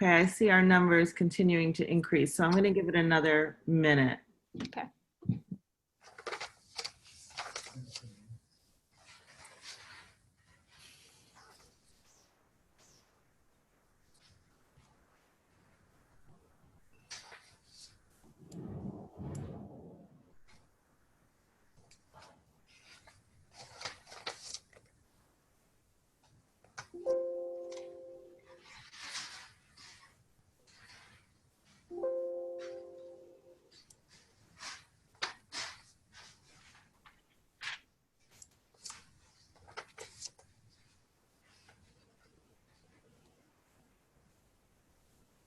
Okay, I see our numbers continuing to increase, so I'm going to give it another minute. Okay.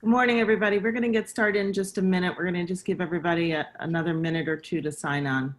Good morning, everybody. We're going to get started in just a minute. We're going to just give everybody another minute or two to sign on.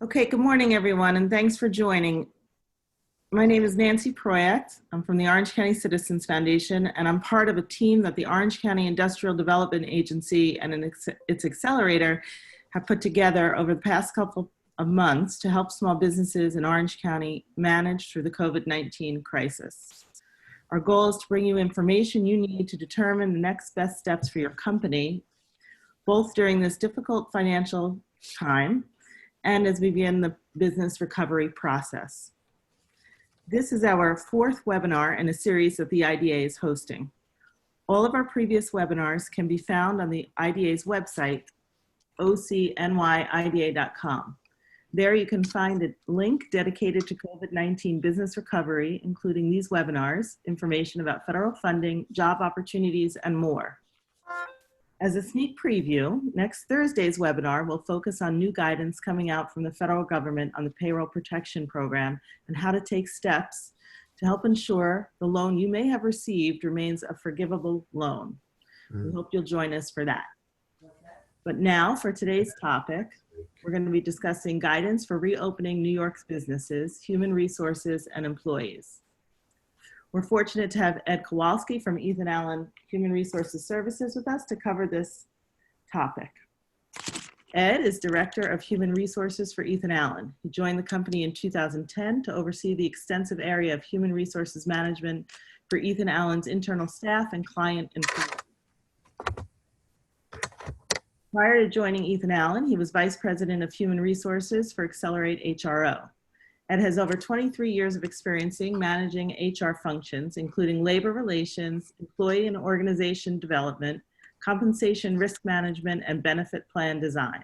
Okay, good morning, everyone, and thanks for joining. My name is Nancy Proyect. I'm from the Orange County Citizens Foundation, and I'm part of a team that the Orange County Industrial Development Agency and its accelerator have put together over the past couple of months to help small businesses in Orange County manage through the COVID-19 crisis. Our goal is to bring you information you need to determine the next best steps for your company, both during this difficult financial time and as we begin the business recovery process. This is our fourth webinar in a series that the IDA is hosting. All of our previous webinars can be found on the IDA's website, ocnyida.com. There you can find a link dedicated to COVID-19 business recovery, including these webinars, information about federal funding, job opportunities, and more. As a sneak preview, next Thursday's webinar will focus on new guidance coming out from the federal government on the Payroll Protection Program and how to take steps to help ensure the loan you may have received remains a forgivable loan. We hope you'll join us for that. But now for today's topic, we're going to be discussing guidance for reopening New York's businesses, human resources, and employees. We're fortunate to have Ed Kowalski from Ethan Allen Human Resources Services with us to cover this topic. Ed is Director of Human Resources for Ethan Allen. He joined the company in 2010 to oversee the extensive area of human resources management for Ethan Allen's internal staff and client employees. Prior to joining Ethan Allen, he was Vice President of Human Resources for Accelerate HRO. Ed has over 23 years of experience managing HR functions, including labor relations, employee and organization development, compensation risk management, and benefit plan design.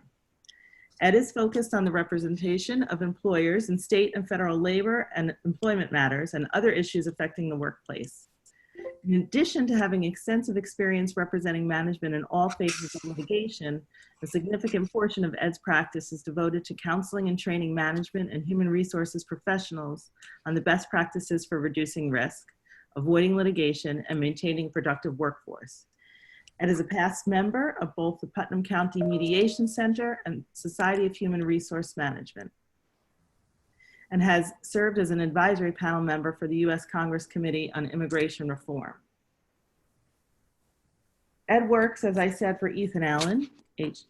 Ed is focused on the representation of employers in state and federal labor and employment matters and other issues affecting the workplace. In addition to having extensive experience representing management in all phases of litigation, a significant portion of Ed's practice is devoted to counseling and training management and human resources professionals on the best practices for reducing risk, avoiding litigation, and maintaining a productive workforce. Ed is a past member of both the Putnam County Mediation Center and Society of Human Resource Management, and has served as an advisory panel member for the U.S. Congress Committee on Immigration Reform. Ed works, as I said, for Ethan Allen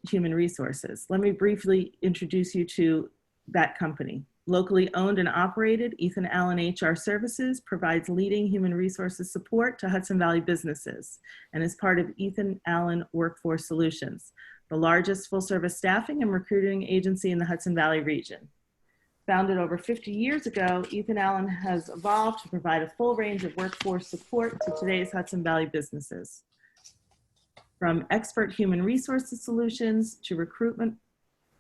Human Resources. Let me briefly introduce you to that company. Locally owned and operated, Ethan Allen HR Services provides leading human resources support to Hudson Valley businesses and is part of Ethan Allen Workforce Solutions, the largest full-service staffing and recruiting agency in the Hudson Valley region. Founded over 50 years ago, Ethan Allen has evolved to provide a full range of workforce support to today's Hudson Valley businesses. From expert human resources solutions to recruitment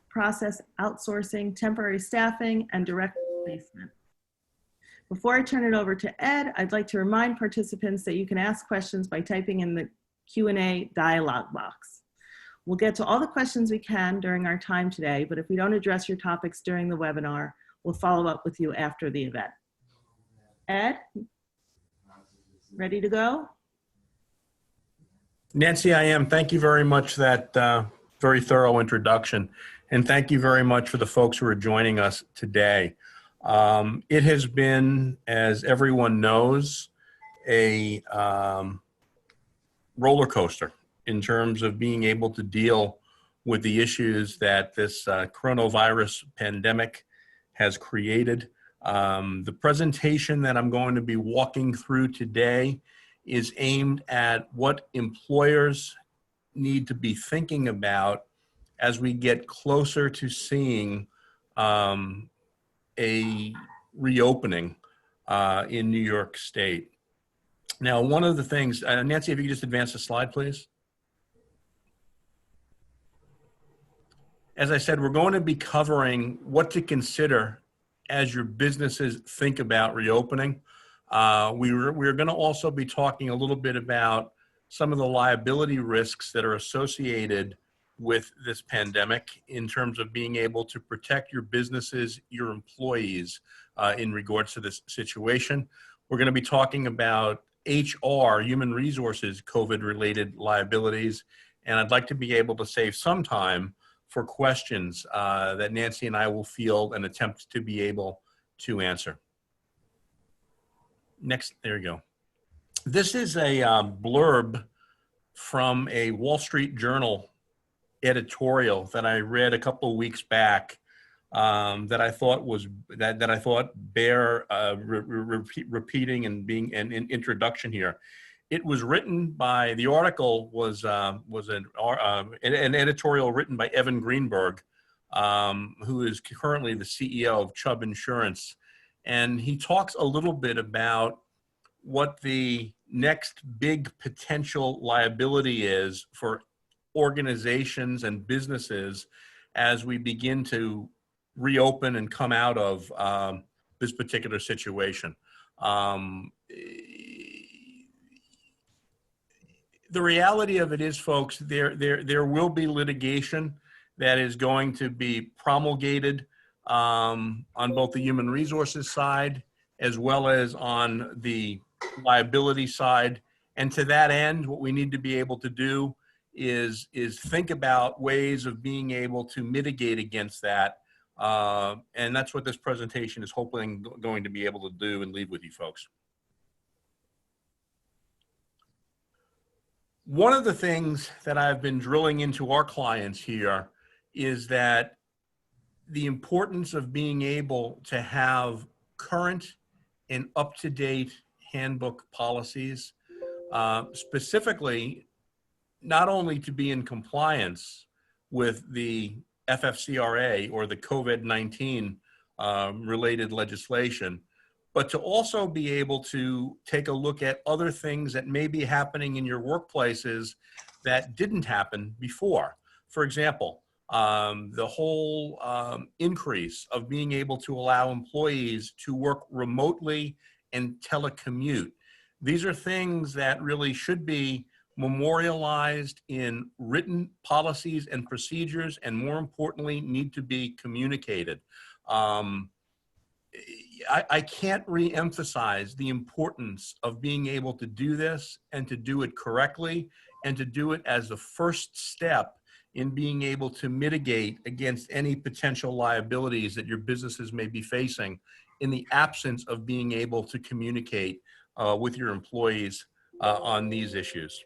process outsourcing, temporary staffing, and direct placement. Before I turn it over to Ed, I'd like to remind participants that you can ask questions by typing in the Q&A dialog box. We'll get to all the questions we can during our time today, but if we don't address your topics during the webinar, we'll follow up with you after the event. Ed, ready to go? Nancy, I am. Thank you very much for that very thorough introduction. And thank you very much for the folks who are joining us today. It has been, as everyone knows, a roller coaster in terms of being able to deal with the issues that this coronavirus pandemic has created. The presentation that I'm going to be walking through today is aimed at what employers need to be thinking about as we get closer to seeing a reopening in New York State. Now, one of the things, Nancy, if you could just advance the slide, please. As I said, we're going to be covering what to consider as your businesses think about reopening. We're going to also be talking a little bit about some of the liability risks that are associated with this pandemic in terms of being able to protect your businesses, your employees in regards to this situation. We're going to be talking about HR, human resources, COVID-related liabilities, and I'd like to be able to save some time for questions that Nancy and I will field and attempt to be able to answer. Next, there you go. This is a blurb from a Wall Street Journal editorial that I read a couple of weeks back that I thought was that I thought bear repeating and being an introduction here. It was written by, the article was an editorial written by Evan Greenberg, who is currently the CEO of Chubb Insurance. And he talks a little bit about what the next big potential liability is for organizations and businesses as we begin to reopen and come out of this particular situation. The reality of it is, folks, there will be litigation that is going to be promulgated on both the human resources side as well as on the liability side. And to that end, what we need to be able to do is think about ways of being able to mitigate against that. And that's what this presentation is hoping going to be able to do and leave with you folks. One of the things that I've been drilling into our clients here is that the importance of being able to have current and up-to-date handbook policies, specifically not only to be in compliance with the FFCRA or the COVID-19 related legislation, but to also be able to take a look at other things that may be happening in your workplaces that didn't happen before. For example, the whole increase of being able to allow employees to work remotely and telecommute. These are things that really should be memorialized in written policies and procedures, and more importantly, need to be communicated. I can't re-emphasize the importance of being able to do this and to do it correctly and to do it as the first step in being able to mitigate against any potential liabilities that your businesses may be facing in the absence of being able to communicate with your employees on these issues.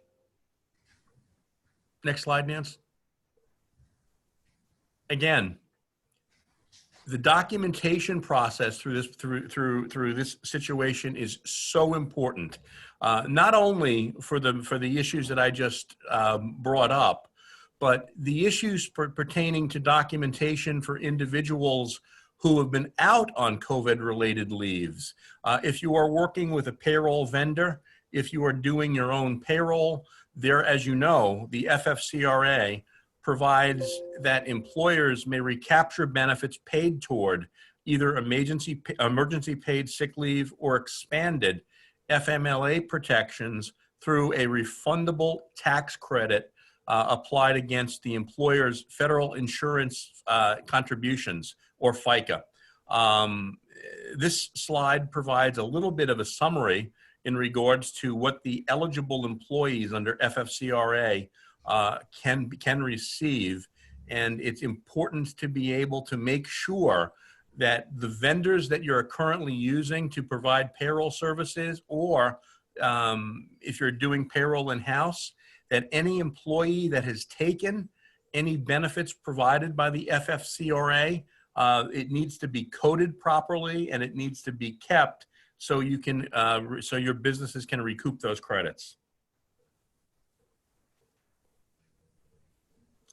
Next slide, Nance. Again, The documentation process through this situation is so important, not only for the issues that I just brought up, but the issues pertaining to documentation for individuals who have been out on COVID-related leaves. If you are working with a payroll vendor, if you are doing your own payroll, there, as you know, the FFCRA provides that employers may recapture benefits paid toward either emergency paid sick leave or expanded FMLA protections through a refundable tax credit applied against the employer's federal insurance contributions, or FICA. This slide provides a little bit of a summary in regards to what the eligible employees under FFCRA can receive. And it's important to be able to make sure that the vendors that you're currently using to provide payroll services, or if you're doing payroll in-house, that any employee that has taken any benefits provided by the FFCRA, it needs to be coded properly and it needs to be kept so you can, so your businesses can recoup those credits.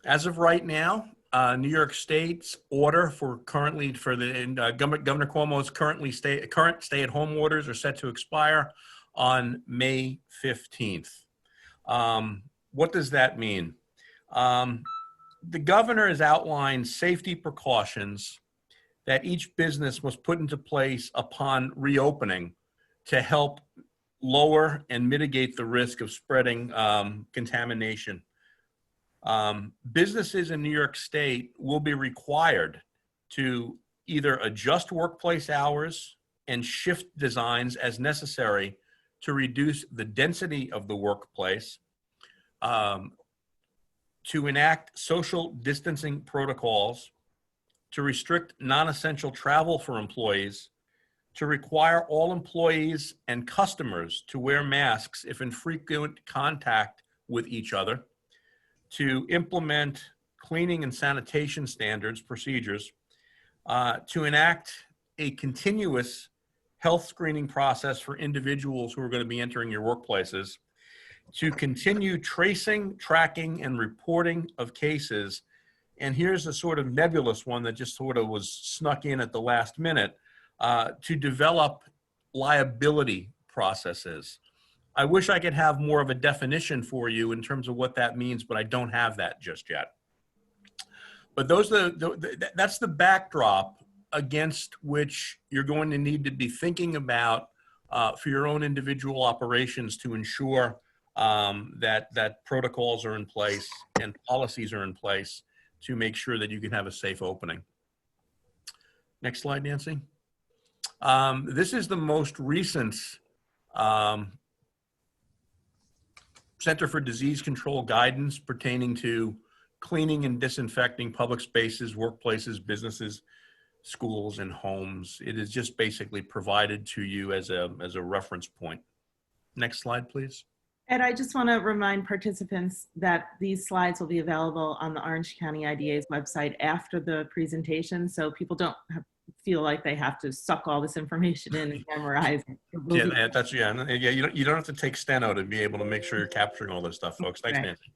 As of right now, New York State's order Governor Cuomo's current stay-at-home orders are set to expire on May 15th. What does that mean? The governor has outlined safety precautions that each business must put into place upon reopening to help lower and mitigate the risk of spreading contamination. Businesses in New York State will be required to either adjust workplace hours and shift designs as necessary to reduce the density of the workplace, to enact social distancing protocols, to restrict non-essential travel for employees, to require all employees and customers to wear masks if in frequent contact with each other, to implement cleaning and sanitation standards, procedures, to enact a continuous health screening process for individuals who are going to be entering your workplaces, to continue tracing, tracking, and reporting of cases. And here's a sort of nebulous one that just sort of was snuck in at the last minute, to develop liability processes. I wish I could have more of a definition for you in terms of what that means, but I don't have that just yet. But that's the backdrop against which you're going to need to be thinking about for your own individual operations to ensure that protocols are in place and policies are in place to make sure that you can have a safe opening. Next slide, Nancy. This is the most recent Center for Disease Control guidance pertaining to cleaning and disinfecting public spaces, workplaces, businesses, schools, and homes. It is just basically provided to you as a reference point. Next slide, please. Ed, I just want to remind participants that these slides will be available on the Orange County IDA's website after the presentation, so people don't feel like they have to suck all this information in and memorize it. You don't have to take steno to be able to make sure you're capturing all this stuff, folks. Thanks, Nancy.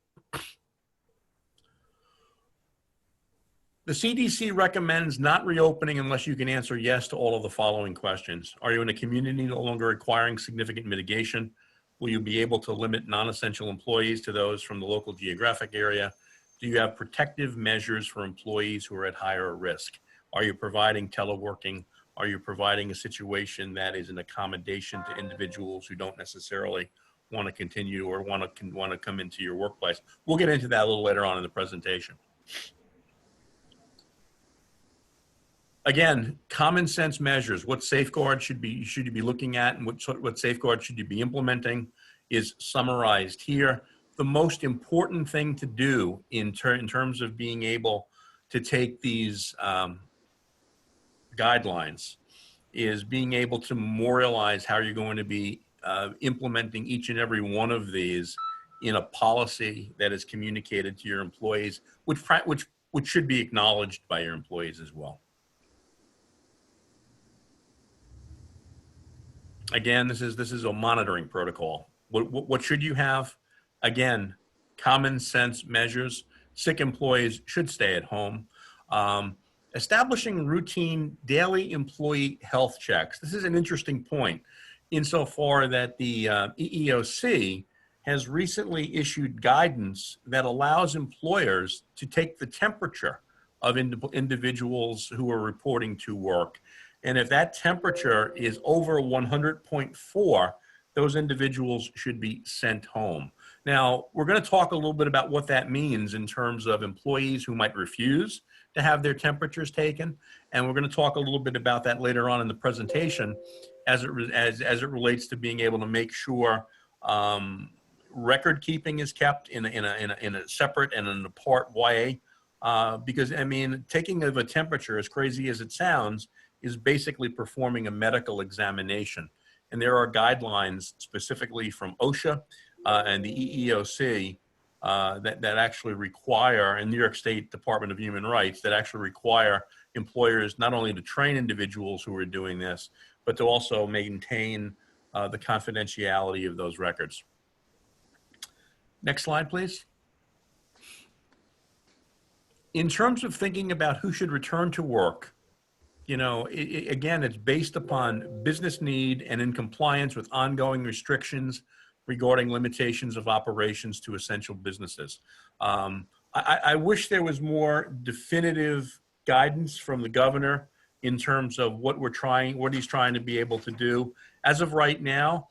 The CDC recommends not reopening unless you can answer yes to all of the following questions. Are you in a community no longer requiring significant mitigation? Will you be able to limit non-essential employees to those from the local geographic area? Do you have protective measures for employees who are at higher risk? Are you providing teleworking? Are you providing a situation that is an accommodation to individuals who don't necessarily want to continue or want to come into your workplace? We'll get into that a little later on in the presentation. Again, common sense measures. What safeguards should you be looking at, and what safeguards should you be implementing is summarized here. The most important thing to do in terms of being able to take these guidelines is being able to memorialize how you're going to be implementing each and every one of these in a policy that is communicated to your employees, which should be acknowledged by your employees as well. Again, this is a monitoring protocol. What should you have? Again, common sense measures. Sick employees should stay at home. Um, Establishing routine daily employee health checks. This is an interesting point insofar that the EEOC has recently issued guidance that allows employers to take the temperature of individuals who are reporting to work. And if that temperature is over 100.4, those individuals should be sent home. Now, we're going to talk a little bit about what that means in terms of employees who might refuse to have their temperatures taken. And we're going to talk a little bit about that later on in the presentation as it relates to being able to make sure record keeping is kept in a separate and an apart way. Because, I mean, taking of a temperature, as crazy as it sounds, is basically performing a medical examination. And there are guidelines specifically from OSHA and the EEOC that actually require, and New York State Department of Human Rights, that actually require employers not only to train individuals who are doing this, but to also maintain the confidentiality of those records. Next slide, please. In terms of thinking about who should return to work, you know, again, it's based upon business need and in compliance with ongoing restrictions regarding limitations of operations to essential businesses. I wish there was more definitive guidance from the governor in terms of what he's trying to be able to do. As of right now,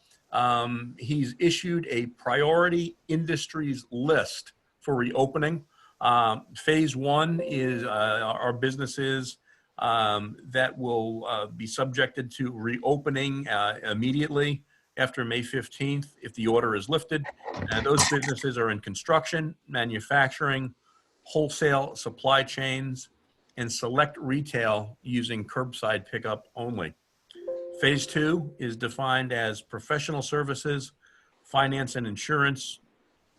he's issued a priority industries list for reopening. Phase one is our businesses that will be subjected to reopening immediately after May 15th if the order is lifted. And those businesses are in construction, manufacturing, wholesale supply chains, and select retail using curbside pickup only. Phase two is defined as professional services, finance and insurance,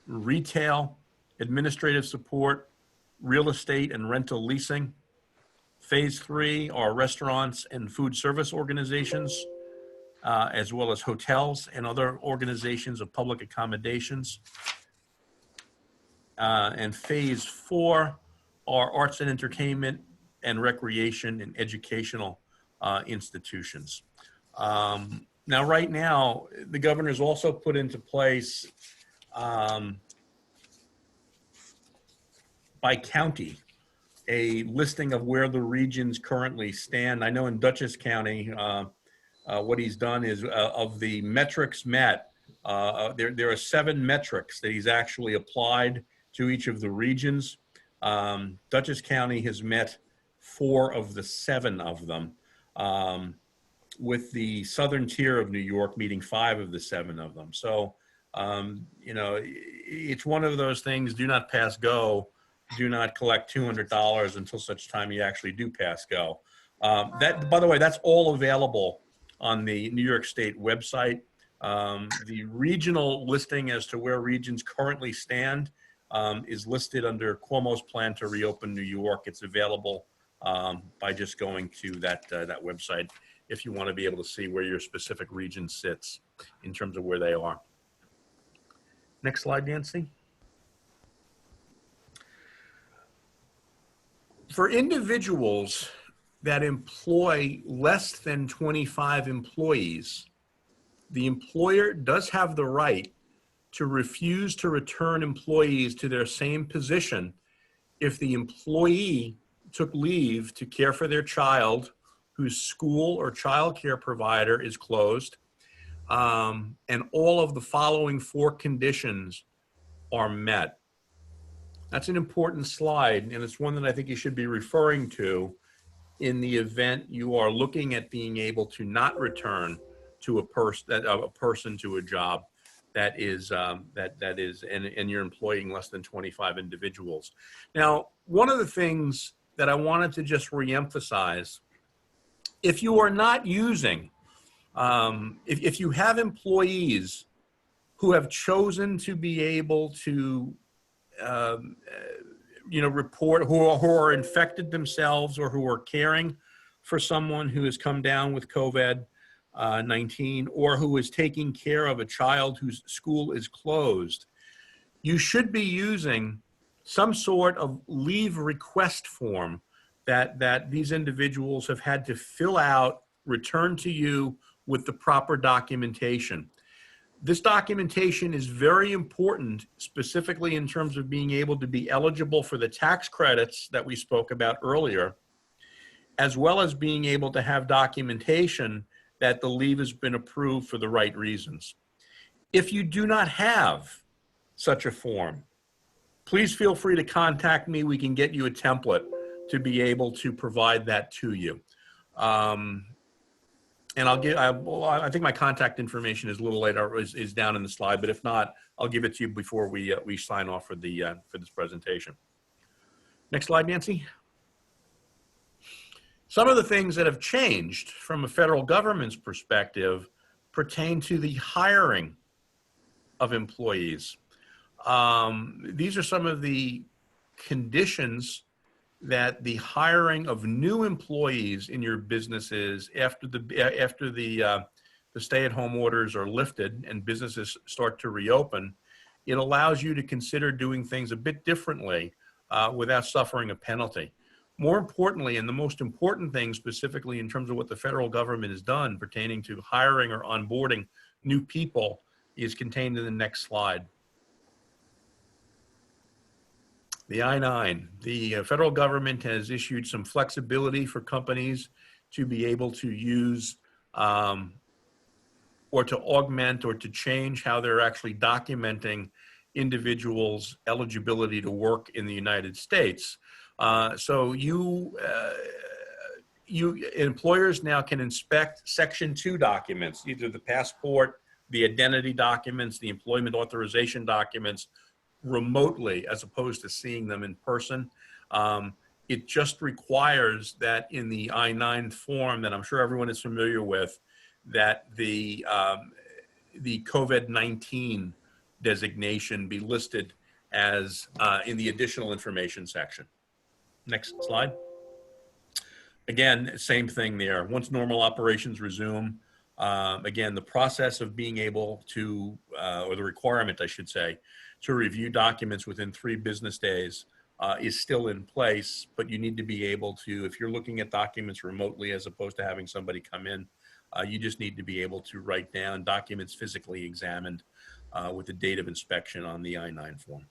retail, administrative support, real estate and rental leasing. Phase three are restaurants and food service organizations, as well as hotels and other organizations of public accommodations. And phase four are arts and entertainment and recreation and educational institutions. Now, right now, the governor's also put into place by county a listing of where the regions currently stand. I know in Dutchess County, what he's done is of the metrics met, there are 7 metrics that he's actually applied to each of the regions. Dutchess County has met 4 of the 7 of them, with the southern tier of New York meeting 5 of the 7 of them. So, you know, it's one of those things, do not pass go. Do not collect $200 until such time you actually do pass go. That, by the way, that's all available on the New York State website. The regional listing as to where regions currently stand is listed under Cuomo's plan to reopen New York. It's available by just going to that website if you want to be able to see where your specific region sits in terms of where they are. Next slide, Nancy. For individuals that employ less than 25 employees, the employer does have the right to refuse to return employees to their same position if the employee took leave to care for their child whose school or child care provider is closed, and all of the following 4 conditions are met. That's an important slide, and it's one that I think you should be referring to in the event you are looking at being able to not return to a person to a job that is and you're employing less than 25 individuals. Now, one of the things that I wanted to just reemphasize, if you are not using, if you have employees who have chosen to be able to report who are infected themselves or who are caring for someone who has come down with COVID, 19, or who is taking care of a child whose school is closed, you should be using some sort of leave request form that these individuals have had to fill out, return to you with the proper documentation. This documentation is very important, specifically in terms of being able to be eligible for the tax credits that we spoke about earlier, as well as being able to have documentation that the leave has been approved for the right reasons. If you do not have such a form, please feel free to contact me. We can get you a template to be able to provide that to you. And I think my contact information is a little later, is down in the slide, but if not, I'll give it to you before we sign off for this presentation. Next slide, Nancy. Some of the things that have changed from a federal government's perspective pertain to the hiring of employees. These are some of the conditions that the hiring of new employees in your businesses after the stay-at-home orders are lifted and businesses start to reopen, it allows you to consider doing things a bit differently without suffering a penalty. More importantly, and the most important thing specifically in terms of what the federal government has done pertaining to hiring or onboarding new people, is contained in the next slide. The I-9, the federal government has issued some flexibility for companies to be able to use or to augment or to change how they're actually documenting individuals' eligibility to work in the United States. So employers now can inspect Section 2 documents, either the passport, the identity documents, the employment authorization documents, remotely as opposed to seeing them in person. It just requires that in the I-9 form that I'm sure everyone is familiar with, that the COVID-19 designation be listed as in the additional information section. Next slide. Again, same thing there. Once normal operations resume, again, the process of being able to, or the requirement, I should say, to review documents within 3 business days is still in place, but you need to be able to, if you're looking at documents remotely as opposed to having somebody come in, you just need to be able to write down documents physically examined with the date of inspection on the I-9 form.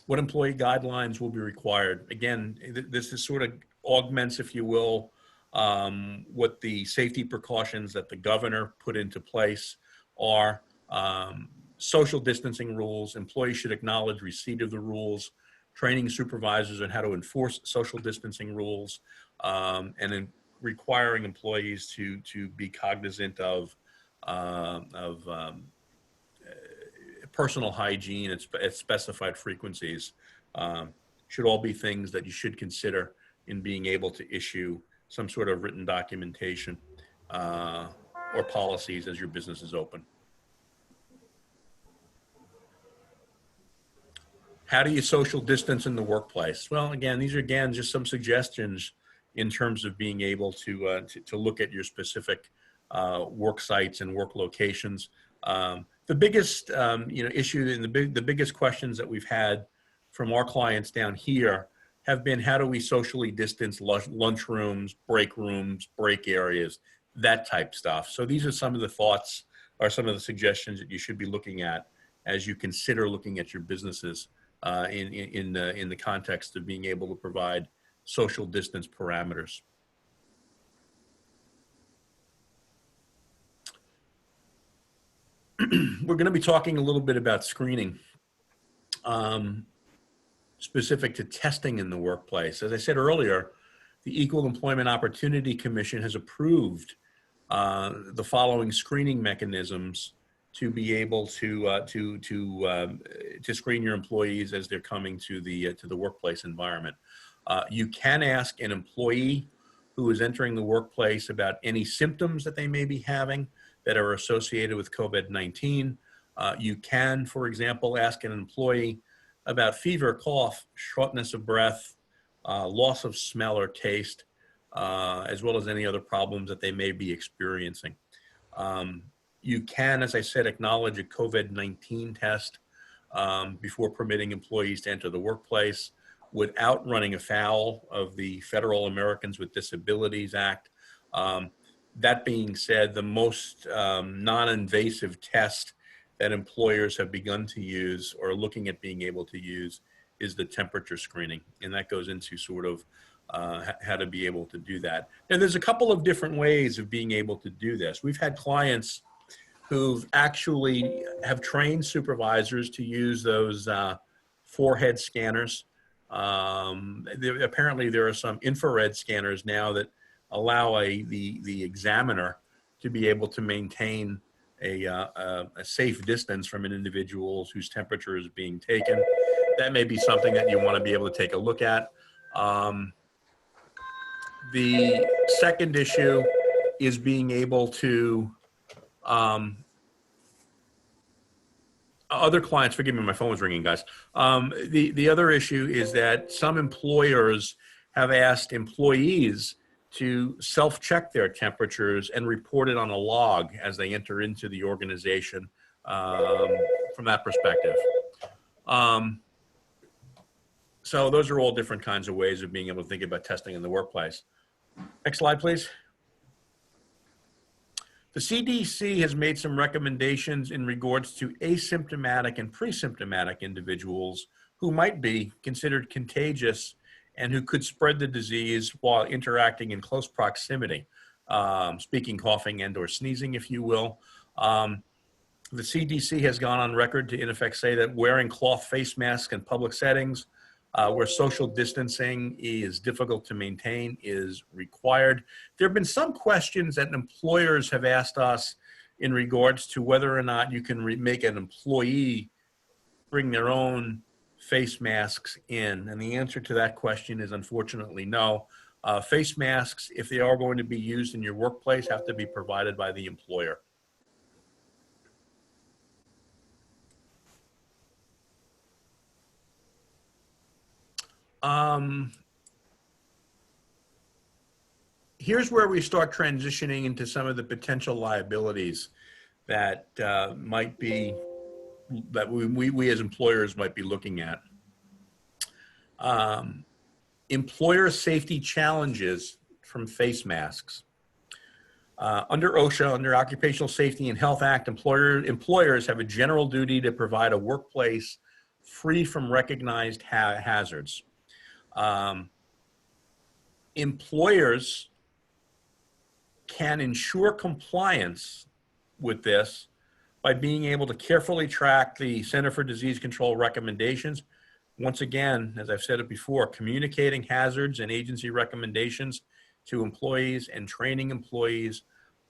What employee guidelines will be required? Again, this is sort of augments, if you will, what the safety precautions that the governor put into place are. Social distancing rules, employees should acknowledge receipt of the rules, training supervisors on how to enforce social distancing rules, and then requiring employees to be cognizant of personal hygiene at specified frequencies. Should all be things that you should consider in being able to issue some sort of written documentation or policies as your business is open. How do you social distance in the workplace? Well, again, these are just some suggestions in terms of being able to look at your specific work sites and work locations. The biggest issue and the biggest questions that we've had from our clients down here have been, how do we socially distance lunch rooms, break areas, that type stuff. So these are some of the thoughts or some of the suggestions that you should be looking at as you consider looking at your businesses in the context of being able to provide social distance parameters. We're going to be talking a little bit about screening, specific to testing in the workplace. As I said earlier, the Equal Employment Opportunity Commission has approved the following screening mechanisms to be able to screen your employees as they're coming to the workplace environment. You can ask an employee who is entering the workplace about any symptoms that they may be having that are associated with COVID-19. You can, for example, ask an employee about fever, cough, shortness of breath, loss of smell or taste, as well as any other problems that they may be experiencing. You can, as I said, acknowledge a COVID-19 test before permitting employees to enter the workplace without running afoul of the Federal Americans with Disabilities Act. That being said, the most non-invasive test that employers have begun to use or looking at being able to use is the temperature screening. And that goes into sort of how to be able to do that. And there's a couple of different ways of being able to do this. We've had clients who've actually have trained supervisors to use those forehead scanners. Apparently there are some infrared scanners now that allow the examiner to be able to maintain a safe distance from an individual whose temperature is being taken. That may be something that you want to be able to take a look at. The second issue is being able to, other clients, forgive me, my phone was ringing, guys. The other issue is that some employers have asked employees to self-check their temperatures and report it on a log as they enter into the organization from that perspective. So those are all different kinds of ways of being able to think about testing in the workplace. Next slide, please. The CDC has made some recommendations in regards to asymptomatic and pre-symptomatic individuals who might be considered contagious and who could spread the disease while interacting in close proximity, speaking, coughing, and or sneezing, if you will. The CDC has gone on record to, in effect, say that wearing cloth face masks in public settings where social distancing is difficult to maintain is required. There have been some questions that employers have asked us in regards to whether or not you can make an employee bring their own face masks in. And the answer to that question is unfortunately no. Face masks, if they are going to be used in your workplace, have to be provided by the employer. Here's where we start transitioning into some of the potential liabilities that might be, that we as employers might be looking at. Employer safety challenges from face masks. Under OSHA, under Occupational Safety and Health Act, employers have a general duty to provide a workplace free from recognized hazards. Employers can ensure compliance with this by being able to carefully track the Center for Disease Control recommendations. Once again, as I've said it before, communicating hazards and agency recommendations to employees and training employees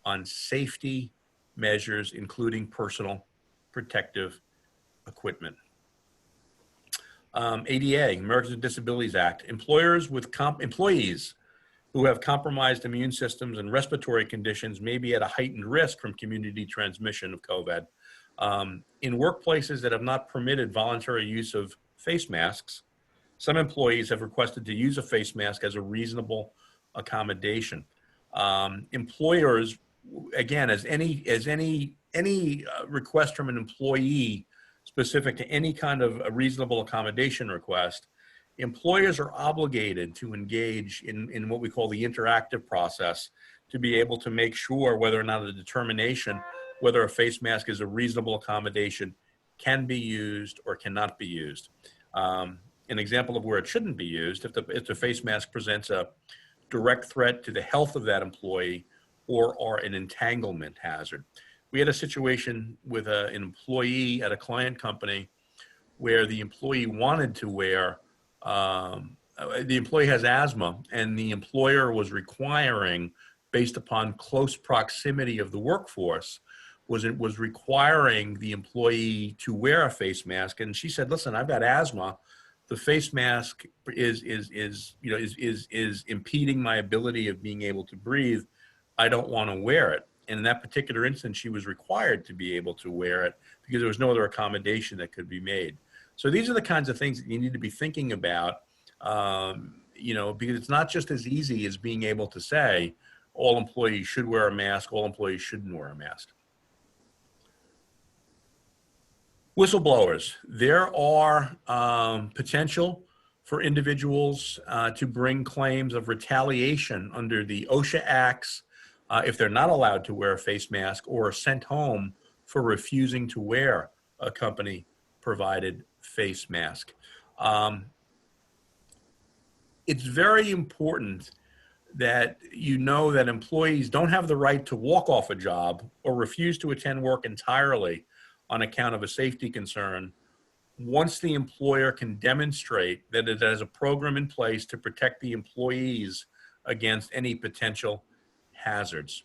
on safety measures, including personal protective equipment. ADA, Americans with Disabilities Act, employees who have compromised immune systems and respiratory conditions may be at a heightened risk from community transmission of COVID. In workplaces that have not permitted voluntary use of face masks, some employees have requested to use a face mask as a reasonable accommodation. Employers, again, as any request from an employee specific to any kind of a reasonable accommodation request, employers are obligated to engage in what we call the interactive process to be able to make sure whether or not a determination whether a face mask is a reasonable accommodation can be used or cannot be used. An example of where it shouldn't be used, if the face mask presents a direct threat to the health of that employee or an entanglement hazard. We had a situation with an employee at a client company where the employee wanted to wear, the employee has asthma, and the employer was requiring, based upon close proximity of the workforce, was requiring the employee to wear a face mask. And she said, listen, I've got asthma. The face mask is impeding my ability of being able to breathe. I don't want to wear it. And in that particular instance, she was required to be able to wear it because there was no other accommodation that could be made. So these are the kinds of things that you need to be thinking about because it's not just as easy as being able to say all employees should wear a mask, all employees shouldn't wear a mask. Whistleblowers. There are potential for individuals to bring claims of retaliation under the OSHA Acts if they're not allowed to wear a face mask or are sent home for refusing to wear a company-provided face mask. It's very important that you know that employees don't have the right to walk off a job or refuse to attend work entirely on account of a safety concern once the employer can demonstrate that it has a program in place to protect the employees against any potential hazards.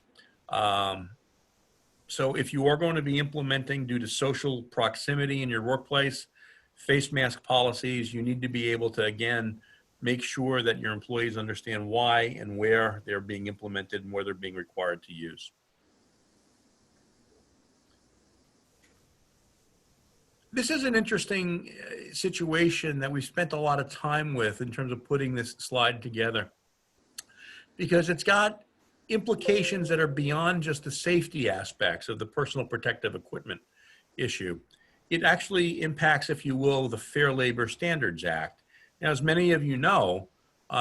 So if you are going to be implementing, due to social proximity in your workplace, face mask policies, you need to be able to, again, make sure that your employees understand why and where they're being implemented and where they're being required to use. This is an interesting situation that we spent a lot of time with in terms of putting this slide together, because it's got implications that are beyond just the safety aspects of the personal protective equipment issue. It actually impacts, if you will, the Fair Labor Standards Act. Now, as many of you know,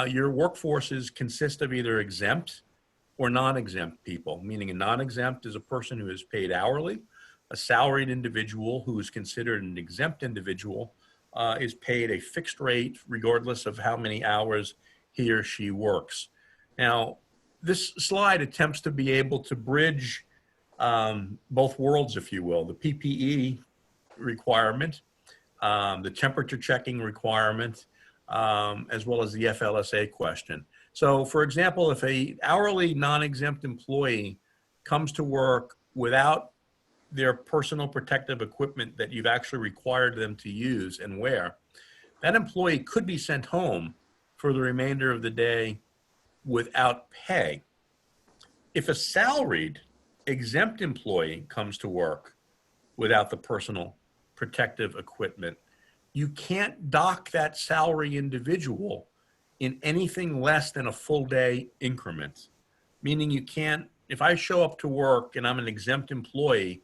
your workforces consist of either exempt or non-exempt people, meaning a non-exempt is a person who is paid hourly. A salaried individual who is considered an exempt individual is paid a fixed rate regardless of how many hours he or she works. Now, this slide attempts to be able to bridge both worlds, if you will, the PPE requirement, the temperature checking requirement, as well as the FLSA question. So, for example, if an hourly non-exempt employee comes to work without their personal protective equipment that you've actually required them to use and wear, that employee could be sent home for the remainder of the day without pay. If a salaried exempt employee comes to work without the personal protective equipment, you can't dock that salary individual in anything less than a full day increment. Meaning you can't, if I show up to work and I'm an exempt employee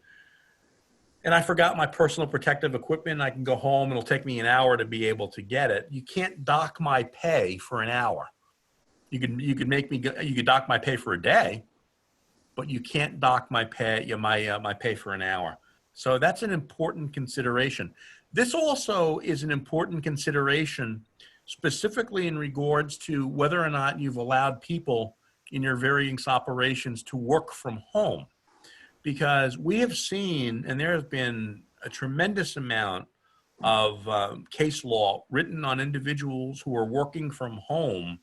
and I forgot my personal protective equipment, I can go home, it'll take me an hour to be able to get it. You can't dock my pay for an hour. You could dock my pay for a day, but you can't dock my pay, my pay for an hour. So that's an important consideration. This also is an important consideration specifically in regards to whether or not you've allowed people in your various operations to work from home. Because we have seen, and there has been a tremendous amount of case law written on individuals who are working from home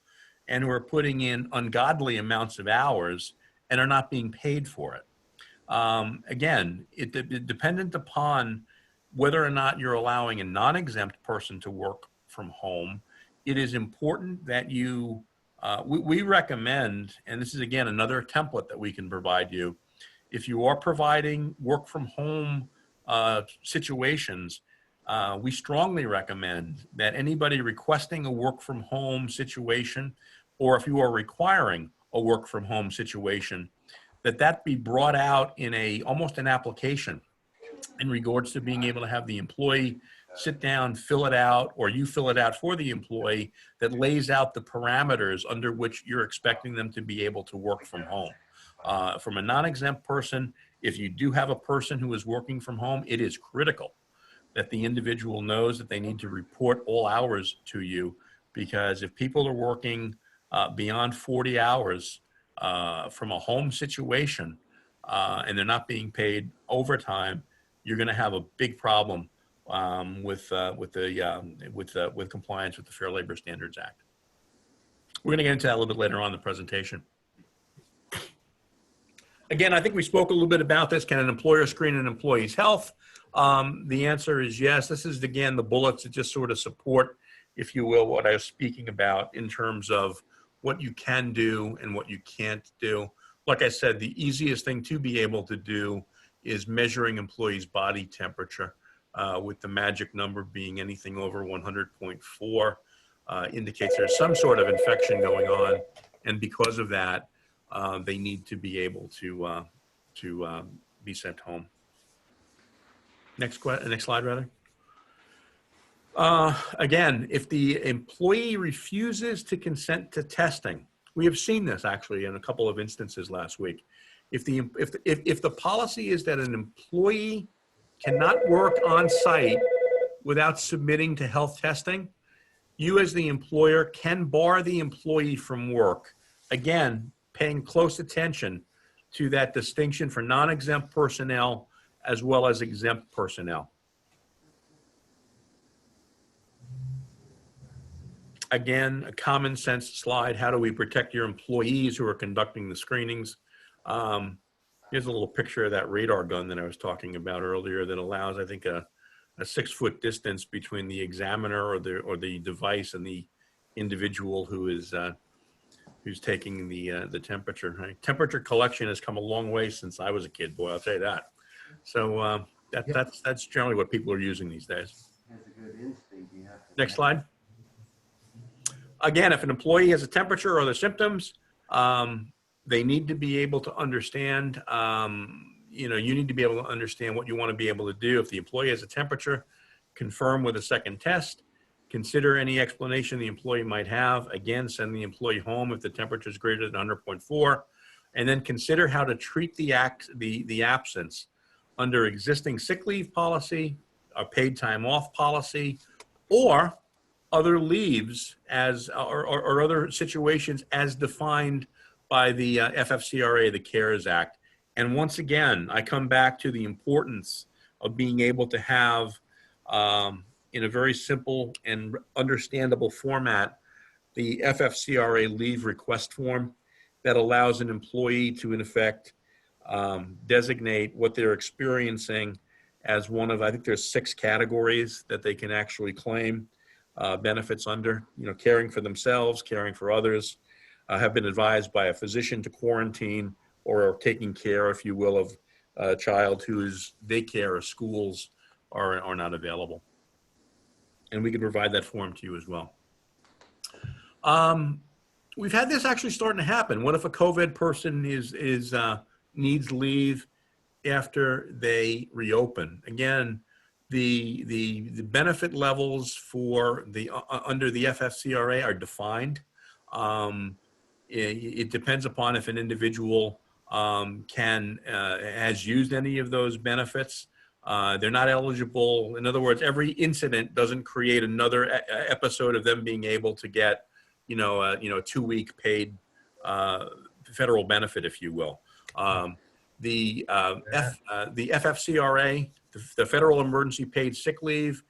and who are putting in ungodly amounts of hours and are not being paid for it. Again, it dependent upon whether or not you're allowing a non-exempt person to work from home. It is important that you, we recommend, and this is again another template that we can provide you, if you are providing work from home situations, we strongly recommend that anybody requesting a work from home situation, or if you are requiring a work from home situation, that be brought out in almost an application in regards to being able to have the employee sit down, fill it out, or you fill it out for the employee, that lays out the parameters under which you're expecting them to be able to work from home. From a non-exempt person, if you do have a person who is working from home, it is critical that the individual knows that they need to report all hours to you, because if people are working beyond 40 hours from a home situation and they're not being paid overtime, you're going to have a big problem with compliance with the Fair Labor Standards Act. We're going to get into that a little bit later on in the presentation. Again, I think we spoke a little bit about this. Can an employer screen an employee's health? The answer is yes. This is, again, the bullets that just sort of support, if you will, what I was speaking about in terms of what you can do and what you can't do. Like I said, the easiest thing to be able to do is measuring employees' body temperature, with the magic number being anything over 100.4. indicates there's some sort of infection going on, and because of that, they need to be able to be sent home. Next slide, rather. Again, if the employee refuses to consent to testing, we have seen this actually in a couple of instances last week. If the policy is that an employee cannot work on site without submitting to health testing, you as the employer can bar the employee from work. Again, paying close attention to that distinction for non-exempt personnel as well as exempt personnel. Again, a common sense slide. How do we protect your employees who are conducting the screenings? Here's a little picture of that radar gun that I was talking about earlier that allows, I think, a 6-foot distance between the examiner or the device and the individual who is who's taking the temperature. Right? Temperature collection has come a long way since I was a kid, boy, I'll tell you that. So that's generally what people are using these days. Next slide. Again, if an employee has a temperature or other symptoms, they need to be able to understand, you need to be able to understand what you want to be able to do. If the employee has a temperature, confirm with a second test. Consider any explanation the employee might have. Again, send the employee home if the temperature is greater than 100.4. And then consider how to treat the absence under existing sick leave policy, a paid time off policy, or other leaves or other situations as defined by the FFCRA, the CARES Act. And once again, I come back to the importance of being able to have, in a very simple and understandable format, the FFCRA leave request form that allows an employee to, in effect, designate what they're experiencing as one of, I think there's 6 categories that they can actually claim benefits under, caring for themselves, caring for others, have been advised by a physician to quarantine, or taking care, if you will, of a child whose daycare or schools are not available. And we can provide that form to you as well. We've had this actually starting to happen. What if a COVID person needs leave after they reopen? Again, the benefit levels for under the FFCRA are defined. It depends upon if an individual has used any of those benefits. They're not eligible. In other words, every incident doesn't create another episode of them being able to get, a 2-week paid federal benefit, if you will. The FFCRA, the Federal Emergency Paid Sick Leave,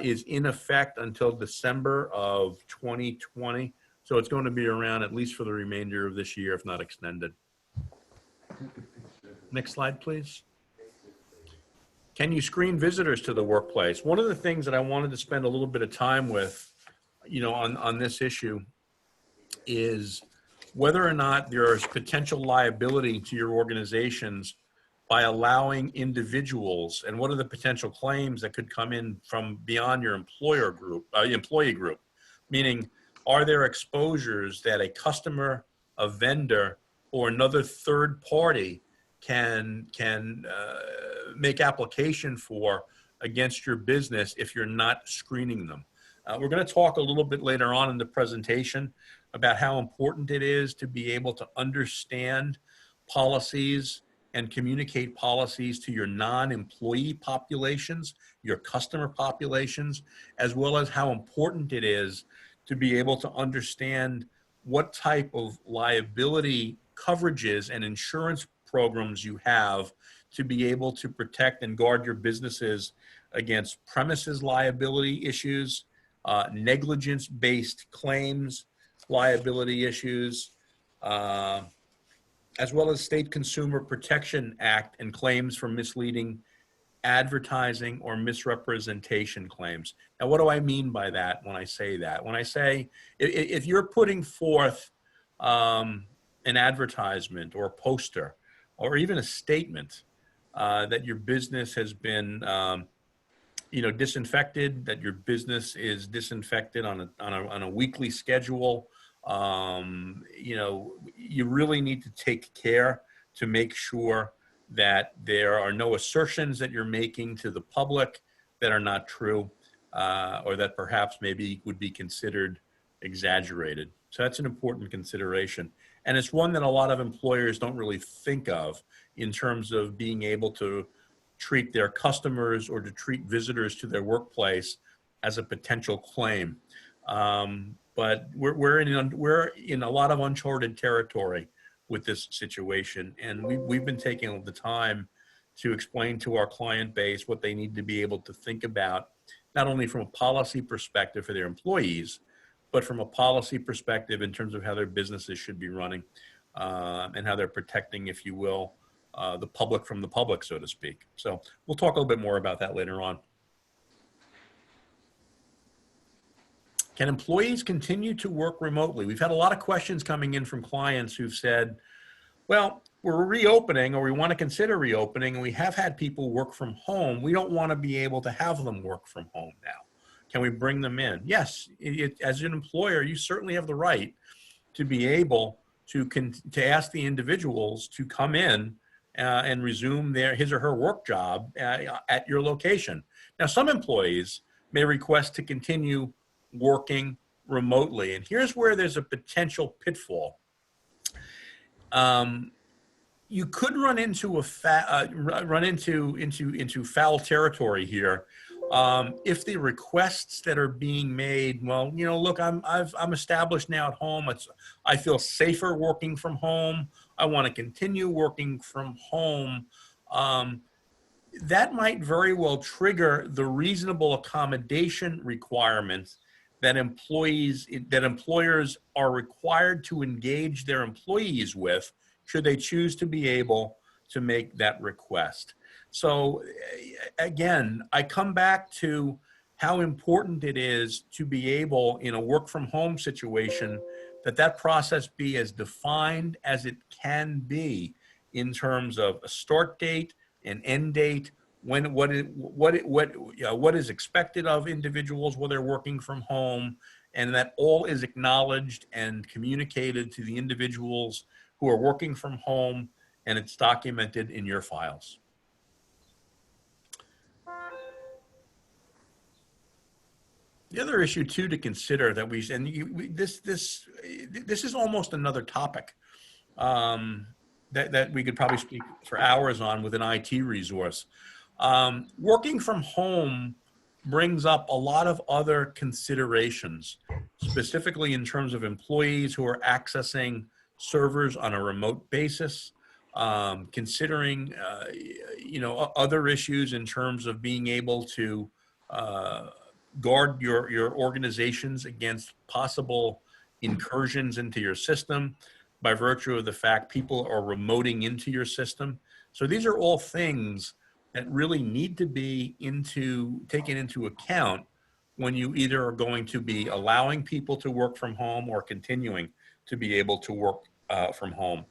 is in effect until December of 2020. So it's going to be around at least for the remainder of this year, if not extended. Next slide, please. Can you screen visitors to the workplace? One of the things that I wanted to spend a little bit of time with, on this issue is whether or not there is potential liability to your organizations by allowing individuals, and what are the potential claims that could come in from beyond your employee group, meaning, are there exposures that a customer, a vendor, or another third party can make application for against your business if you're not screening them? We're going to talk a little bit later on in the presentation about how important it is to be able to understand policies and communicate policies to your non-employee populations, your customer populations, as well as how important it is to be able to understand what type of liability coverages and insurance programs you have to be able to protect and guard your businesses against premises liability issues, negligence-based claims liability issues, as well as State Consumer Protection Act and claims for misleading advertising or misrepresentation claims. Now, what do I mean by that when I say that? When I say, if you're putting forth an advertisement or a poster or even a statement that your business has been, disinfected, that your business is disinfected on a weekly schedule. You really need to take care to make sure that there are no assertions that you're making to the public that are not true, or that perhaps maybe would be considered exaggerated. So that's an important consideration. And it's one that a lot of employers don't really think of in terms of being able to treat their customers or to treat visitors to their workplace as a potential claim. But we're in a lot of uncharted territory with this situation, and we've been taking the time to explain to our client base what they need to be able to think about, not only from a policy perspective for their employees, but from a policy perspective in terms of how their businesses should be running, and how they're protecting, if you will, the public from the public, so to speak. So we'll talk a little bit more about that later on. Can employees continue to work remotely? We've had a lot of questions coming in from clients who've said, well, we're reopening, or we want to consider reopening, and we have had people work from home. We don't want to be able to have them work from home now. Can we bring them in? Yes, as an employer, you certainly have the right to be able to ask the individuals to come in and resume his or her work job at your location. Now, some employees may request to continue working remotely, and here's where there's a potential pitfall. You could run into into foul territory here if the requests that are being made. Well, look, I'm established now at home. I feel safer working from home. I want to continue working from home. That might very well trigger the reasonable accommodation requirements that employers are required to engage their employees with, should they choose to be able to make that request. So again, I come back to how important it is to be able, in a work from home situation, that process be as defined as it can be in terms of a start date, an end date, what is expected of individuals while they're working from home, and that all is acknowledged and communicated to the individuals who are working from home, and it's documented in your files. The other issue too to consider that this is almost another topic that we could probably speak for hours on with an IT resource. Working from home brings up a lot of other considerations, specifically in terms of employees who are accessing servers on a remote basis, considering other issues in terms of being able to guard your organizations against possible incursions into your system by virtue of the fact people are remoting into your system. So these are all things that really need to be taken into account when you either are going to be allowing people to work from home or continuing to be able to work from home.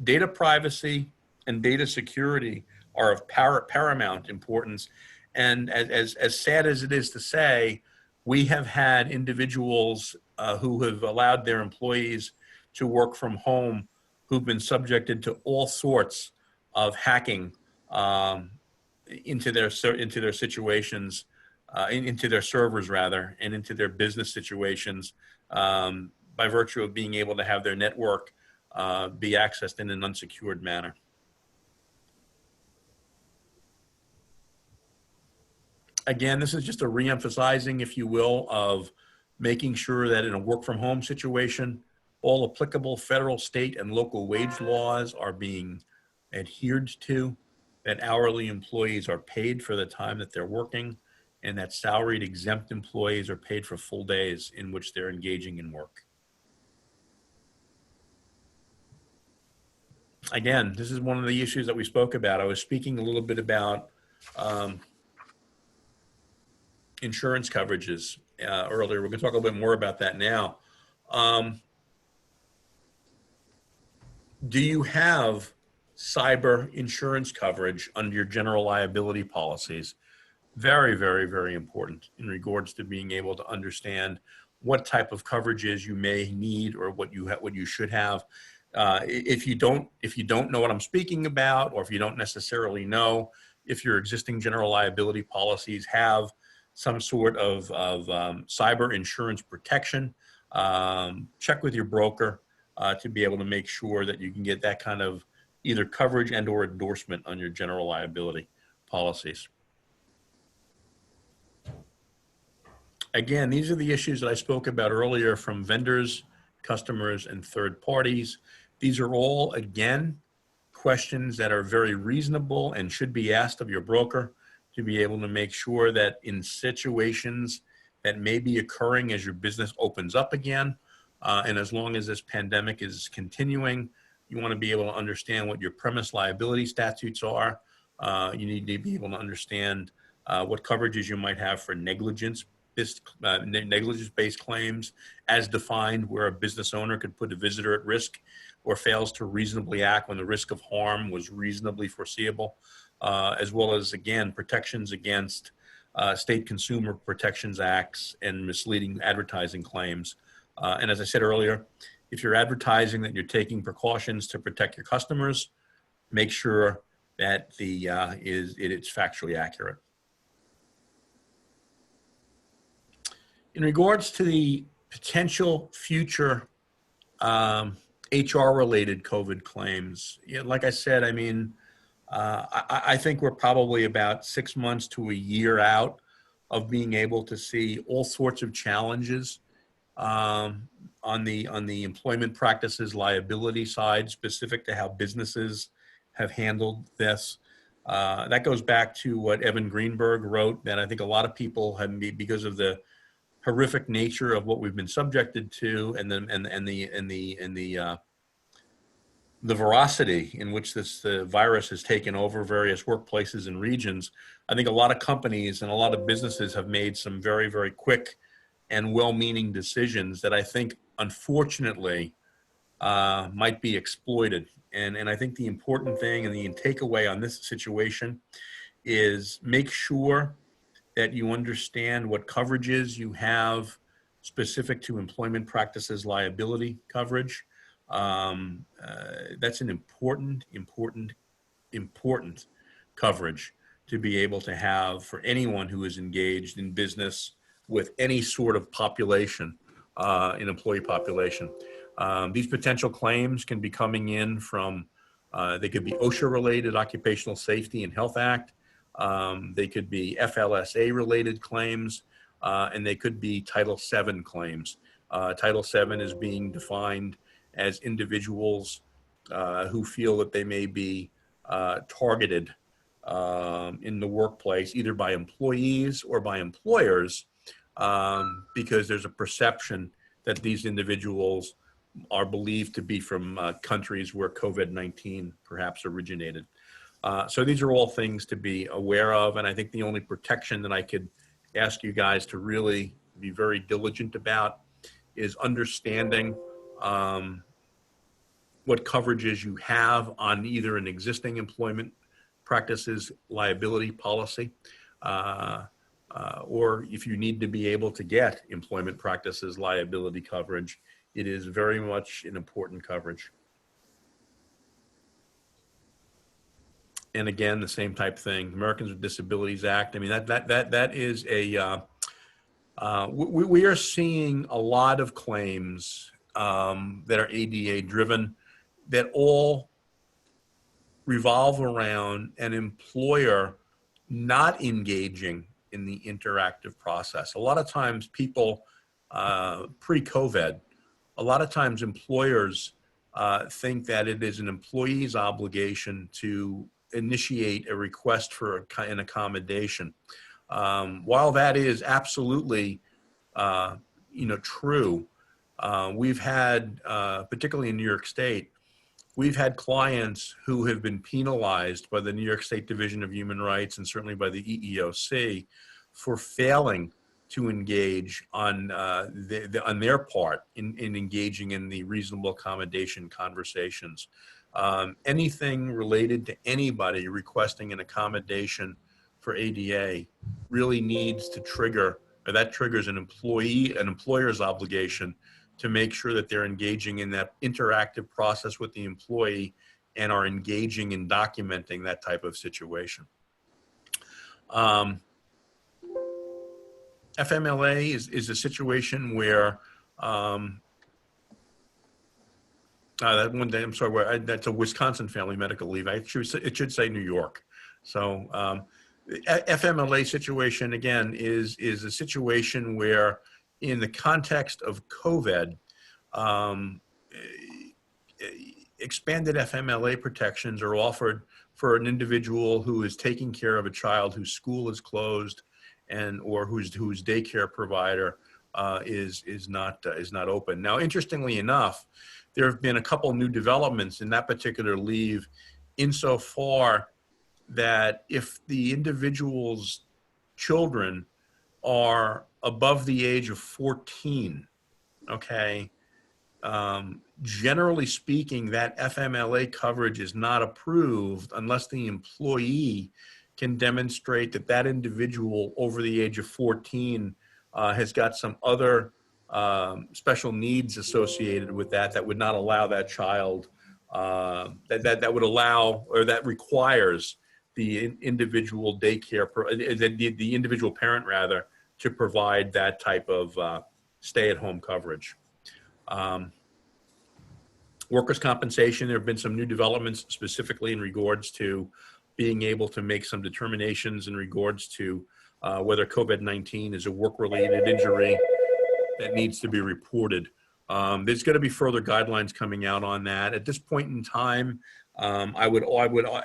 Data privacy and data security are of paramount importance. And as sad as it is to say, we have had individuals who have allowed their employees to work from home who've been subjected to all sorts of hacking into their situations, into their servers rather, and into their business situations by virtue of being able to have their network be accessed in an unsecured manner. Again, this is just a reemphasizing, if you will, of making sure that in a work from home situation, all applicable federal, state, and local wage laws are being adhered to, that hourly employees are paid for the time that they're working, and that salaried exempt employees are paid for full days in which they're engaging in work. Again, this is one of the issues that we spoke about. I was speaking a little bit about insurance coverages earlier. We're going to talk a little bit more about that now. Do you have cyber insurance coverage under your general liability policies? Very, very, very important in regards to being able to understand what type of coverages you may need or what you should have. If you don't know what I'm speaking about, or if you don't necessarily know if your existing general liability policies have some sort of cyber insurance protection, check with your broker to be able to make sure that you can get that kind of either coverage and or endorsement on your general liability policies. Again, these are the issues that I spoke about earlier from vendors, customers, and third parties. These are all, again, questions that are very reasonable and should be asked of your broker to be able to make sure that in situations that may be occurring as your business opens up again, and as long as this pandemic is continuing, you want to be able to understand what your premise liability statutes are. You need to be able to understand what coverages you might have for negligence-based claims as defined, where a business owner could put a visitor at risk or fails to reasonably act when the risk of harm was reasonably foreseeable, as well as, again, protections against state consumer protections acts and misleading advertising claims. And as I said earlier, if you're advertising that you're taking precautions to protect your customers, make sure that it's factually accurate. In regards to the potential future HR-related COVID claims, like I said, I mean, I think we're probably about 6 months to a year out of being able to see all sorts of challenges on the employment practices liability side, specific to how businesses have handled this. That goes back to what Evan Greenberg wrote, that I think a lot of people have, because of the horrific nature of what we've been subjected to, and the veracity in which this virus has taken over various workplaces and regions. I think a lot of companies and a lot of businesses have made some very, very quick and well-meaning decisions that I think, unfortunately, might be exploited. And I think the important thing and the takeaway on this situation is make sure that you understand what coverages you have specific to employment practices liability coverage. That's an important coverage to be able to have for anyone who is engaged in business with any sort of population, an employee population. These potential claims can be coming in from, they could be OSHA-related, Occupational Safety and Health Act. They could be FLSA related claims, and they could be Title VII claims. Title VII is being defined as individuals who feel that they may be targeted in the workplace, either by employees or by employers, because there's a perception that these individuals are believed to be from countries where COVID-19 perhaps originated. So these are all things to be aware of, and I think the only protection that I could ask you guys to really be very diligent about is understanding what coverages you have on either an existing employment practices liability policy, or if you need to be able to get employment practices liability coverage. It is very much an important coverage. And again, the same type thing, Americans with Disabilities Act. I mean, that is a, we are seeing a lot of claims that are ADA driven that all revolve around an employer not engaging in the interactive process. A lot of times people, pre-COVID, a lot of times employers think that it is an employee's obligation to initiate a request for an accommodation. While that is absolutely, true, we've had, particularly in New York State, we've had clients who have been penalized by the New York State Division of Human Rights and certainly by the EEOC for failing to engage on their part in engaging in the reasonable accommodation conversations. Anything related to anybody requesting an accommodation for ADA really needs to trigger, or that triggers an employer's obligation to make sure that they're engaging in that interactive process with the employee and are engaging in documenting that type of situation. FMLA is a situation where that one day, I'm sorry, that's a Wisconsin family medical leave. It should say New York. So FMLA situation, again, is a situation where in the context of COVID, expanded FMLA protections are offered for an individual who is taking care of a child whose school is closed and or whose daycare provider is not open. Now, interestingly enough, there have been a couple new developments in that particular leave, insofar that if the individual's children are above the age of 14, okay, generally speaking, that FMLA coverage is not approved unless the employee can demonstrate that that individual over the age of 14 has got some other special needs associated with that would not allow that child, that would allow, or that requires the individual daycare, the individual parent rather, to provide that type of stay-at-home coverage. Workers' compensation, there have been some new developments specifically in regards to being able to make some determinations in regards to whether COVID-19 is a work-related injury that needs to be reported. There's going to be further guidelines coming out on that. At this point in time, I would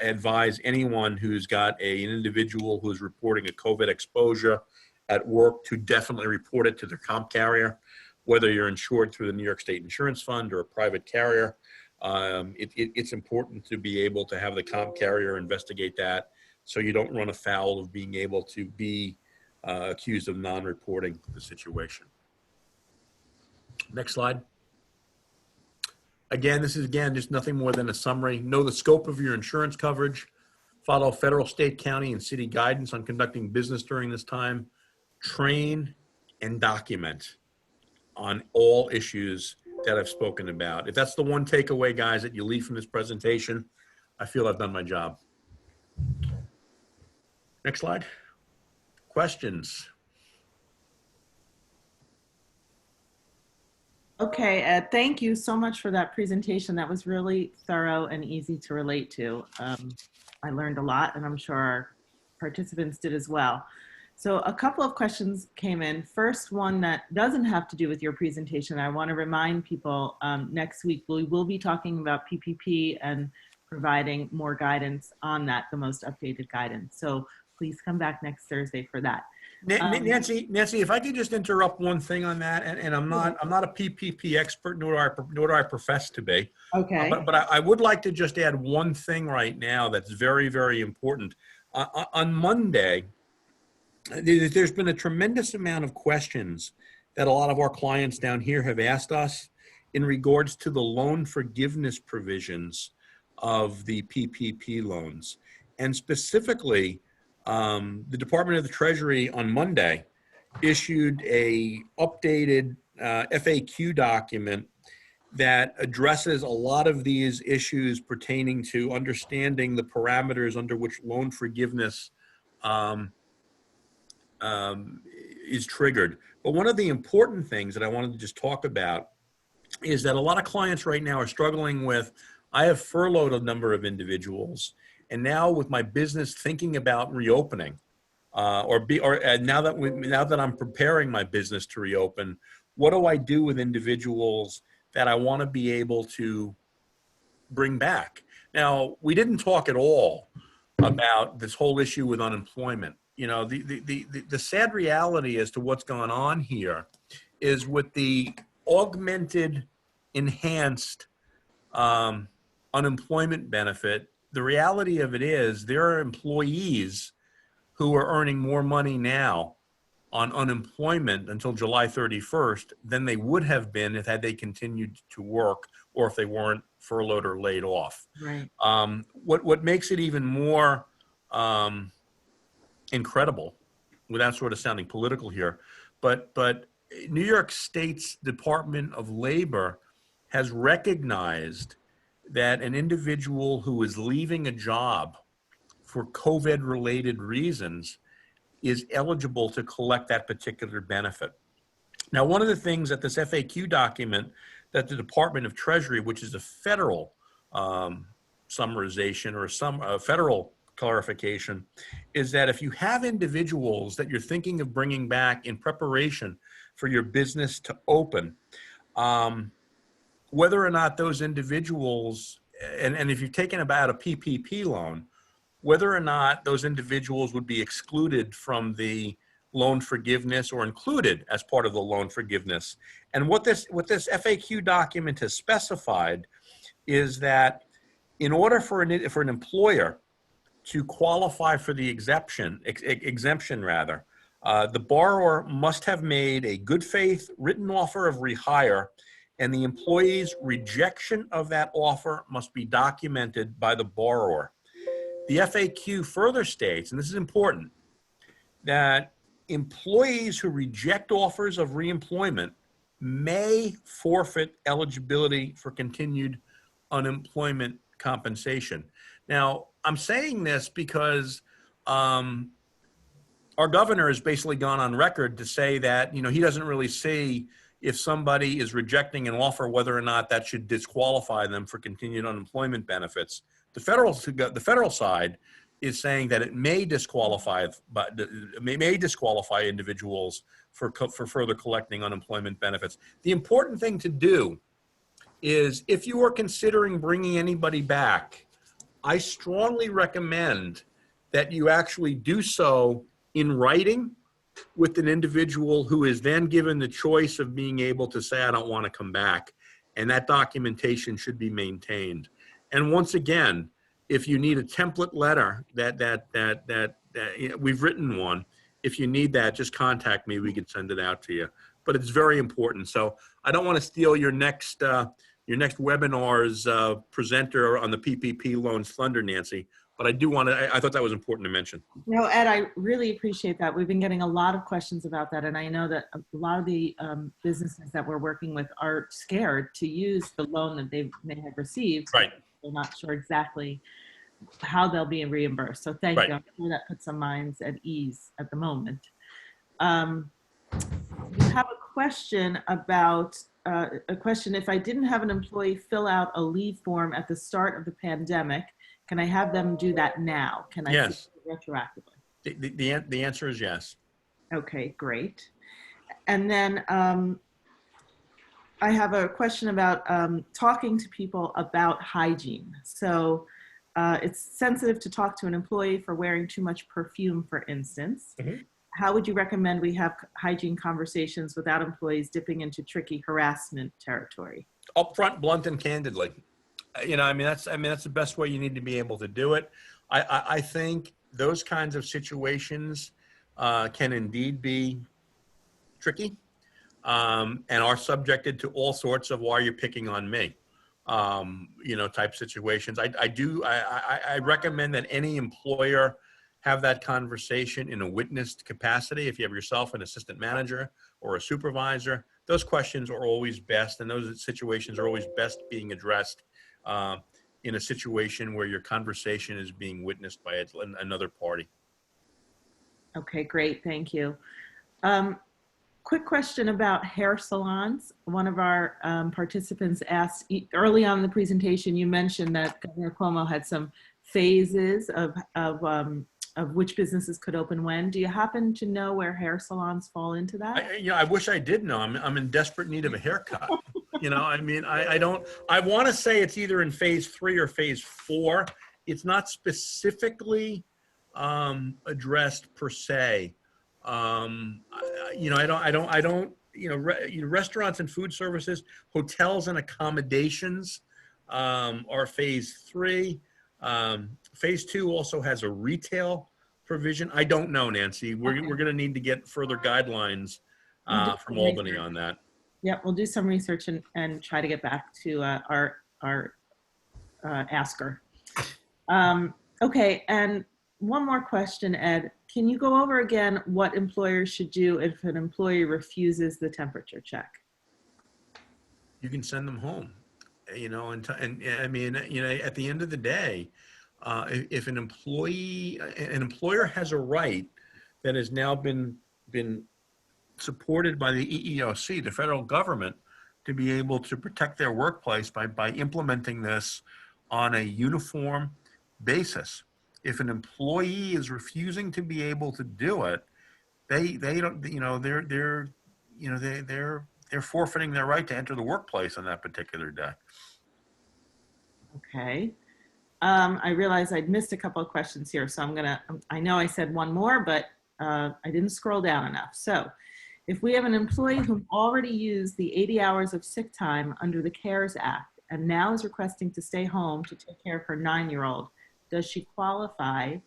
advise anyone who's got an individual who's reporting a COVID exposure at work to definitely report it to their comp carrier, whether you're insured through the New York State Insurance Fund or a private carrier. It's important to be able to have the comp carrier investigate that so you don't run afoul of being able to be accused of non-reporting the situation. Next slide. Again, this is just nothing more than a summary. Know the scope of your insurance coverage. Follow federal, state, county, and city guidance on conducting business during this time. Train and document on all issues that I've spoken about. If that's the one takeaway, guys, that you leave from this presentation, I feel I've done my job. Next slide. Questions? Okay, Ed, thank you so much for that presentation. That was really thorough and easy to relate to. I learned a lot, and I'm sure our participants did as well. So a couple of questions came in. First one that doesn't have to do with your presentation. I want to remind people next week we will be talking about PPP and providing more guidance on that, the most updated guidance. So please come back next Thursday for that. Nancy, if I could just interrupt one thing on that, and I'm not a PPP expert, nor do I profess to be. Okay. But I would like to just add one thing right now that's very, very important. On Monday, there's been a tremendous amount of questions that a lot of our clients down here have asked us in regards to the loan forgiveness provisions of the PPP loans. And specifically, the Department of the Treasury on Monday issued a updated FAQ document that addresses a lot of these issues pertaining to understanding the parameters under which loan forgiveness is triggered. But one of the important things that I wanted to just talk about is that a lot of clients right now are struggling with, I have furloughed a number of individuals, and now with my business thinking about reopening, now that I'm preparing my business to reopen, what do I do with individuals that I want to be able to bring back? Now, we didn't talk at all about this whole issue with unemployment. You know, the sad reality as to what's going on here is with the augmented, enhanced unemployment benefit, the reality of it is there are employees who are earning more money now on unemployment until July 31st than they would have been if had they continued to work or if they weren't furloughed or laid off. Right. What makes it even more incredible, without sort of sounding political here, but New York State's Department of Labor has recognized that an individual who is leaving a job for COVID-related reasons is eligible to collect that particular benefit. Now, one of the things that this FAQ document that the Department of Treasury, which is a federal summarization or some federal clarification, is that if you have individuals that you're thinking of bringing back in preparation for your business to open, whether or not those individuals, and if you've taken about a PPP loan, whether or not those individuals would be excluded from the loan forgiveness or included as part of the loan forgiveness. And what this FAQ document has specified is that in order for an employer to qualify for the exemption, the borrower must have made a good faith written offer of rehire, and the employee's rejection of that offer must be documented by the borrower. The FAQ further states, and this is important, that employees who reject offers of reemployment may forfeit eligibility for continued unemployment compensation. Now, I'm saying this because our governor has basically gone on record to say that, he doesn't really see if somebody is rejecting an offer, whether or not that should disqualify them for continued unemployment benefits. The federal side is saying that it may disqualify, but may disqualify individuals for further collecting unemployment benefits. The important thing to do is, if you are considering bringing anybody back, I strongly recommend that you actually do so in writing with an individual who is then given the choice of being able to say, I don't want to come back. And that documentation should be maintained. And once again, if you need a template letter that we've written one, if you need that, just contact me. We can send it out to you. But it's very important. So I don't want to steal your next webinar's presenter on the PPP loans thunder, Nancy. But I thought that was important to mention. No, Ed, I really appreciate that. We've been getting a lot of questions about that. And I know that a lot of the businesses that we're working with are scared to use the loan that they may have received. Right. They're not sure exactly how they'll be reimbursed. So thank you. I'm sure that puts some minds at ease at the moment. We have a question about if I didn't have an employee fill out a leave form at the start of the pandemic, can I have them do that now? Can I Yes. see it retroactively? The answer is yes. Okay, great. And then I have a question about talking to people about hygiene. So it's sensitive to talk to an employee for wearing too much perfume, for instance. Mm-hmm. How would you recommend we have hygiene conversations without employees dipping into tricky harassment territory? Upfront, blunt, and candidly. That's the best way you need to be able to do it. I think those kinds of situations can indeed be tricky and are subjected to all sorts of "why you're picking on me," type situations. I recommend that any employer have that conversation in a witnessed capacity. If you have yourself an assistant manager or a supervisor, those questions are always best, and those situations are always best being addressed in a situation where your conversation is being witnessed by another party. Okay, great, thank you. Quick question about hair salons. One of our participants asked, early on in the presentation, you mentioned that Governor Cuomo had some phases of which businesses could open when. Do you happen to know where hair salons fall into that? I wish I did know. I'm in desperate need of a haircut. I want to say it's either in phase 3 or phase 4. It's not specifically addressed per se. Restaurants and food services, hotels and accommodations are phase 3. Phase 2 also has a retail provision. I don't know, Nancy. We're going to need to get further guidelines from Albany on that. Yep, we'll do some research and try to get back to our asker. Okay, and one more question, Ed. Can you go over again what employers should do if an employee refuses the temperature check? You can send them home, and I mean, at the end of the day, if an employer has a right that has now been supported by the EEOC, the federal government, to be able to protect their workplace by implementing this on a uniform basis. If an employee is refusing to be able to do it, they don't, they're forfeiting their right to enter the workplace on that particular day. Okay. I realize I'd missed a couple of questions here, so I know I said one more, but I didn't scroll down enough. So if we have an employee who already used the 80 hours of sick time under the CARES Act and now is requesting to stay home to take care of her 9-year-old, does she qualify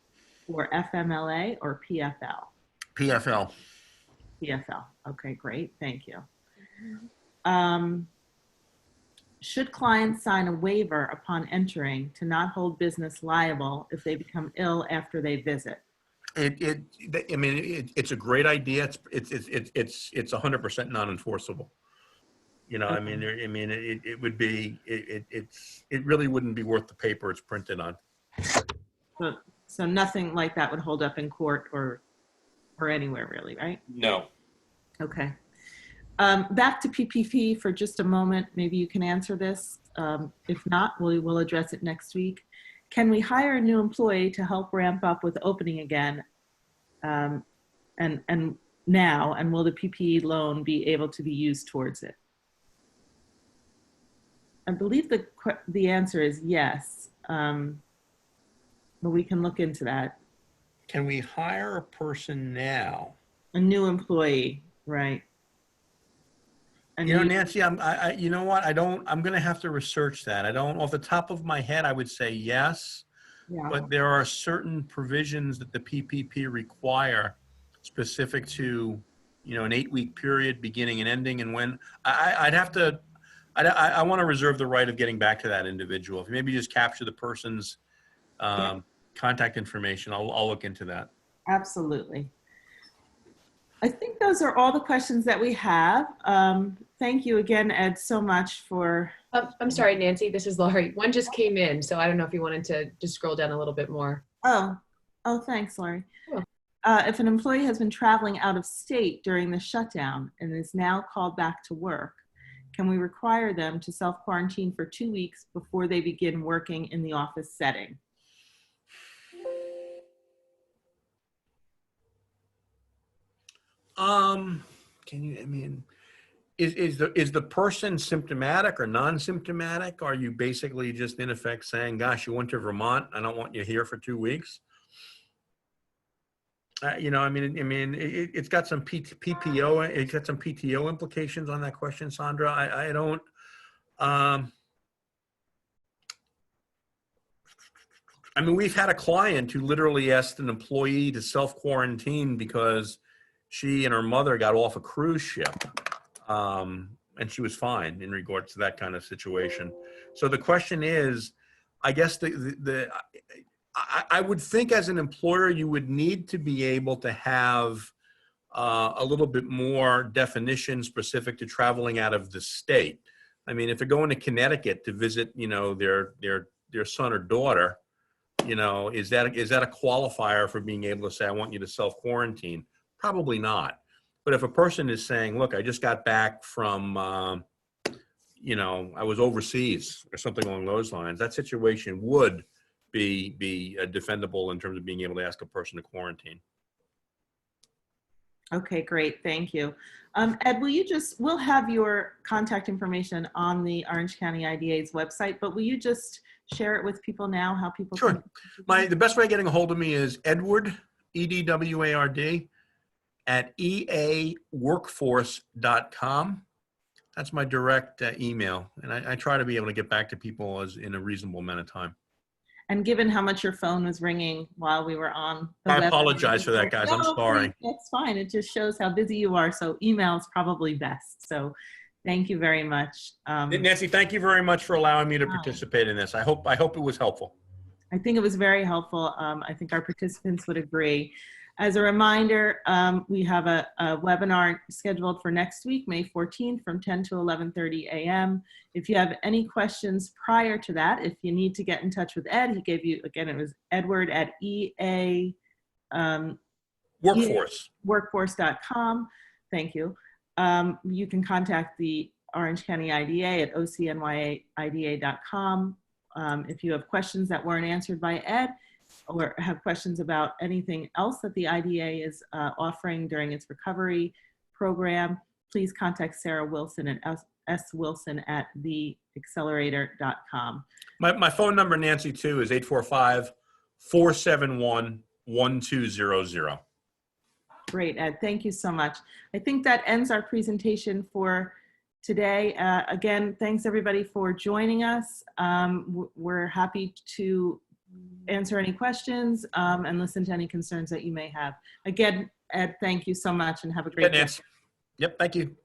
for FMLA or PFL? PFL. PFL. Okay, great. Thank you. Should clients sign a waiver upon entering to not hold business liable if they become ill after they visit? It's a great idea. It's 100% non-enforceable. Okay. It really wouldn't be worth the paper it's printed on. So nothing like that would hold up in court or anywhere really, right? No. Okay. Back to PPP for just a moment. Maybe you can answer this. If not, we will address it next week. Can we hire a new employee to help ramp up with opening again? And now, and will the PPE loan be able to be used towards it? I believe the answer is yes, but we can look into that. Can we hire a person now? A new employee, right? Nancy, I'm going to have to research that. I don't, off the top of my head, I would say yes, Yeah. but there are certain provisions that the PPP require specific to, an 8-week period beginning and ending. And when I want to reserve the right of getting back to that individual. If you maybe just capture the person's contact information, I'll look into that. Absolutely. I think those are all the questions that we have. Thank you again, Ed, so much for... I'm sorry, Nancy, this is Laurie. One just came in, so I don't know if you wanted to just scroll down a little bit more. Oh, thanks, Laurie. Sure. If an employee has been traveling out of state during the shutdown and is now called back to work, can we require them to self-quarantine for 2 weeks before they begin working in the office setting? Is the person symptomatic or non-symptomatic? Are you basically just in effect saying, gosh, you went to Vermont, I don't want you here for 2 weeks? It's got some PPO, it's got some PTO implications on that question, Sandra. I don't, we've had a client who literally asked an employee to self-quarantine because she and her mother got off a cruise ship, and she was fine in regards to that kind of situation. So the question is, I guess I would think as an employer, you would need to be able to have a little bit more definition specific to traveling out of the state. If they're going to Connecticut to visit, their son or daughter, is that a qualifier for being able to say, I want you to self-quarantine? Probably not. But if a person is saying, look, I just got back from, I was overseas or something along those lines, that situation would be defendable in terms of being able to ask a person to quarantine. Okay, great. Thank you. Ed, we'll have your contact information on the Orange County IDA's website, but will you just share it with people now, how people Sure. The best way of getting a hold of me is Edward, EDWARD, at eaworkforce.com. That's my direct email. And I try to be able to get back to people in a reasonable amount of time. And given how much your phone was ringing while we were on the I apologize for that, guys. I'm sorry. That's fine. It just shows how busy you are. So email is probably best. So thank you very much. Nancy, thank you very much for allowing me to participate in this. I hope it was helpful. I think it was very helpful. I think our participants would agree. As a reminder, we have a webinar scheduled for next week, May 14th from 10 to 11:30 a.m. If you have any questions prior to that, if you need to get in touch with Ed, he gave you, again, it was Edward at workforce.com. Thank you. You can contact the Orange County IDA at ocnyida.com. If you have questions that weren't answered by Ed, or have questions about anything else that the IDA is offering during its recovery program, please contact Sarah Wilson at swilson@theaccelerator.com. My phone number, Nancy, too, is 845-471-1200. Great, Ed. Thank you so much. I think that ends our presentation for today. Again, thanks everybody for joining us. We're happy to answer any questions and listen to any concerns that you may have. Again, Ed, thank you so much and have a great day. Yep, thank you.